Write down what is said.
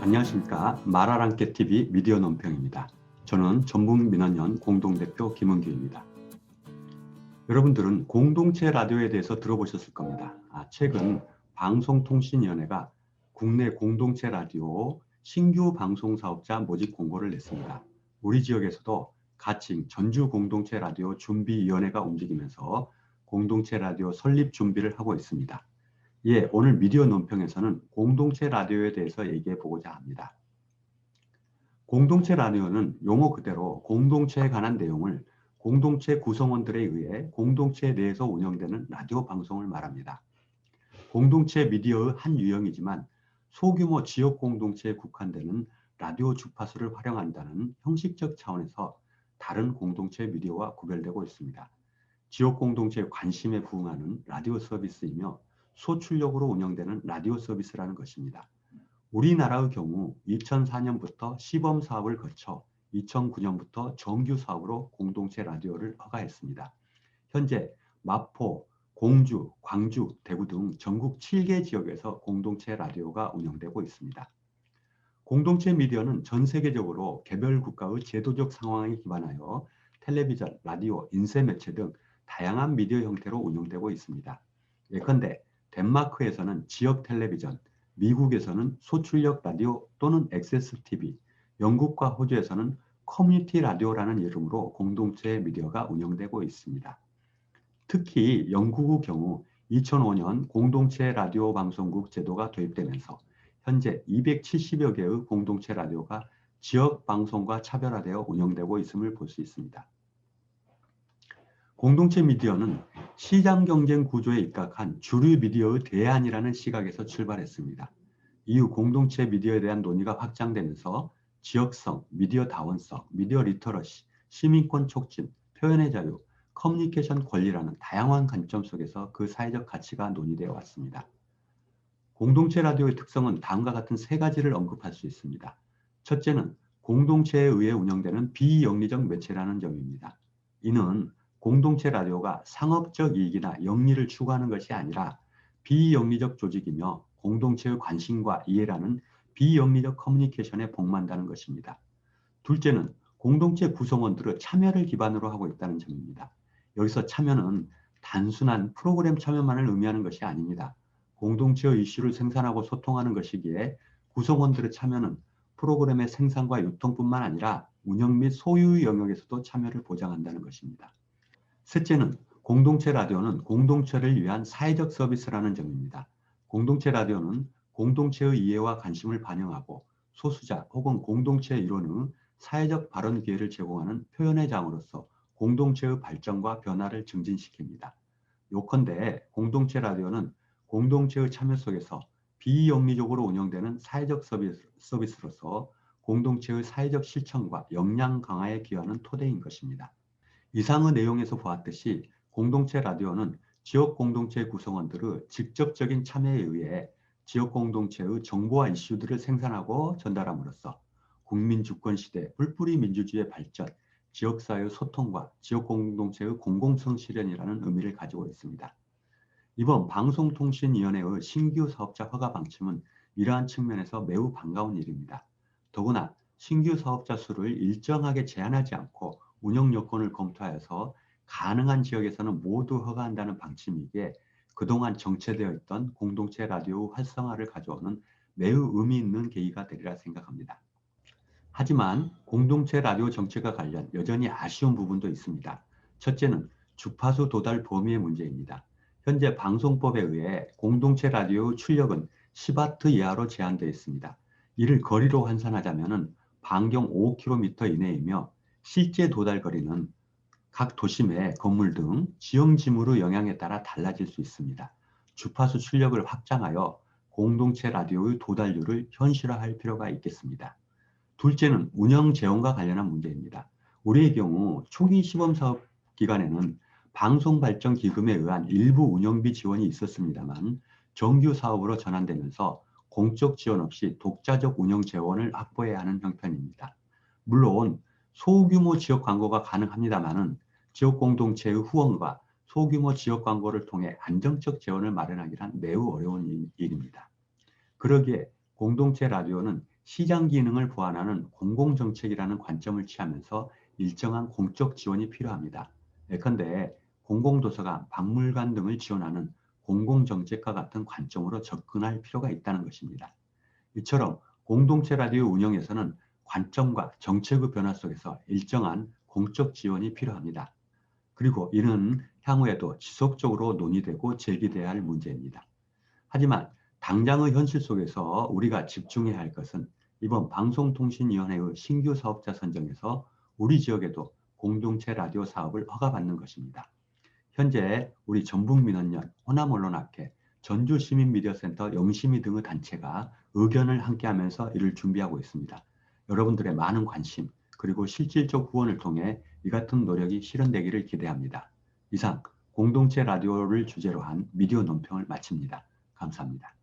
안녕하십니까. 말아랑깨TV 미디어 논평입니다. 저는 전북민원연 공동대표 김은규입니다. 여러분들은 공동체 라디오에 대해서 들어보셨을 겁니다. 최근 방송통신위원회가 국내 공동체 라디오 신규 방송사업자 모집 공고를 냈습니다. 우리 지역에서도 가칭 전주 공동체 라디오 준비위원회가 움직이면서 공동체 라디오 설립 준비를 하고 있습니다. 오늘 미디어 논평에서는 공동체 라디오에 대해서 얘기해 보고자 합니다. 공동체 라디오는 용어 그대로 공동체에 관한 내용을 공동체 구성원들에 의해 공동체 내에서 운영되는 라디오 방송을 말합니다. 공동체 미디어의 한 유형이지만 소규모 지역 공동체에 국한되는 라디오 주파수를 활용한다는 형식적 차원에서 다른 공동체 미디어와 구별되고 있습니다. 지역 공동체의 관심에 부응하는 라디오 서비스이며 소출력으로 운영되는 라디오 서비스라는 것입니다. 우리나라의 경우 2004년부터 시범 사업을 거쳐 2009년부터 정규 사업으로 공동체 라디오를 허가했습니다. 현재 마포, 공주, 광주, 대구 등 전국 7개 지역에서 공동체 라디오가 운영되고 있습니다. 공동체 미디어는 전 세계적으로 개별 국가의 제도적 상황에 기반하여 텔레비전, 라디오, 인쇄 매체 등 다양한 미디어 형태로 운영되고 있습니다. 예컨대 덴마크에서는 지역 텔레비전, 미국에서는 소출력 라디오 또는 액세스 TV, 영국과 호주에서는 커뮤니티 라디오라는 이름으로 공동체 미디어가 운영되고 있습니다. 특히 영국의 경우 2005년 공동체 라디오 방송국 제도가 도입되면서 현재 270여 개의 공동체 라디오가 지역 방송과 차별화되어 운영되고 있음을 볼 수 있습니다. 공동체 미디어는 시장 경쟁 구조에 입각한 주류 미디어의 대안이라는 시각에서 출발했습니다. 이후 공동체 미디어에 대한 논의가 확장되면서 지역성, 미디어 다원성, 미디어 리터러시, 시민권 촉진, 표현의 자유, 커뮤니케이션 권리라는 다양한 관점 속에서 그 사회적 가치가 논의되어 왔습니다. 공동체 라디오의 특성은 다음과 같은 세 가지를 언급할 수 있습니다. 첫째는 공동체에 의해 운영되는 비영리적 매체라는 점입니다. 이는 공동체 라디오가 상업적 이익이나 영리를 추구하는 것이 아니라 비영리적 조직이며 공동체의 관심과 이해라는 비영리적 커뮤니케이션에 복만다는 것입니다. 둘째는 공동체 구성원들의 참여를 기반으로 하고 있다는 점입니다. 여기서 참여는 단순한 프로그램 참여만을 의미하는 것이 아닙니다. 공동체의 이슈를 생산하고 소통하는 것이기에 구성원들의 참여는 프로그램의 생산과 유통뿐만 아니라 운영 및 소유 영역에서도 참여를 보장한다는 것입니다. 셋째는 공동체 라디오는 공동체를 위한 사회적 서비스라는 점입니다. 공동체 라디오는 공동체의 이해와 관심을 반영하고 소수자 혹은 공동체 일원의 사회적 발언 기회를 제공하는 표현의 장으로서 공동체의 발전과 변화를 증진시킵니다. 요컨대 공동체 라디오는 공동체의 참여 속에서 비영리적으로 운영되는 사회적 서비스로서 공동체의 사회적 실천과 역량 강화에 기여하는 토대인 것입니다. 이상의 내용에서 보았듯이 공동체 라디오는 지역 공동체 구성원들의 직접적인 참여에 의해 지역 공동체의 정보와 이슈들을 생산하고 전달함으로써 국민 주권 시대 뿔뿔이 민주주의의 발전, 지역사회의 소통과 지역 공동체의 공공성 실현이라는 의미를 가지고 있습니다. 이번 방송통신위원회의 신규 사업자 허가 방침은 이러한 측면에서 매우 반가운 일입니다. 더구나 신규 사업자 수를 일정하게 제한하지 않고 운영 여건을 검토하여서 가능한 지역에서는 모두 허가한다는 방침이기에 그동안 정체되어 있던 공동체 라디오 활성화를 가져오는 매우 의미 있는 계기가 되리라 생각합니다. 하지만 공동체 라디오 정책과 관련 여전히 아쉬운 부분도 있습니다. 첫째는 주파수 도달 범위의 문제입니다. 현재 방송법에 의해 공동체 라디오 출력은 10W 이하로 제한되어 있습니다. 이를 거리로 환산하자면 반경 5km 이내이며 실제 도달 거리는 각 도심의 건물 등 지형 지물의 영향에 따라 달라질 수 있습니다. 주파수 출력을 확장하여 공동체 라디오의 도달률을 현실화할 필요가 있겠습니다. 둘째는 운영 재원과 관련한 문제입니다. 우리의 경우 초기 시범 사업 기간에는 방송발전기금에 의한 일부 운영비 지원이 있었습니다만 정규 사업으로 전환되면서 공적 지원 없이 독자적 운영 재원을 확보해야 하는 형편입니다. 물론 소규모 지역 광고가 가능합니다만 지역 공동체의 후원과 소규모 지역 광고를 통해 안정적 재원을 마련하기란 매우 어려운 일입니다. 그러기에 공동체 라디오는 시장 기능을 보완하는 공공정책이라는 관점을 취하면서 일정한 공적 지원이 필요합니다. 예컨대 공공도서관, 박물관 등을 지원하는 공공정책과 같은 관점으로 접근할 필요가 있다는 것입니다. 이처럼 공동체 라디오 운영에서는 관점과 정책의 변화 속에서 일정한 공적 지원이 필요합니다. 그리고 이는 향후에도 지속적으로 논의되고 제기돼야 할 문제입니다. 하지만 당장의 현실 속에서 우리가 집중해야 할 것은 이번 방송통신위원회의 신규 사업자 선정에서 우리 지역에도 공동체 라디오 사업을 허가받는 것입니다. 현재 우리 전북민원연, 호남언론학회, 전주시민미디어센터, 영심이 등의 단체가 의견을 함께하면서 이를 준비하고 있습니다. 여러분들의 많은 관심 그리고 실질적 후원을 통해 이 같은 노력이 실현되기를 기대합니다. 이상 공동체 라디오를 주제로 한 미디어 논평을 마칩니다. 감사합니다.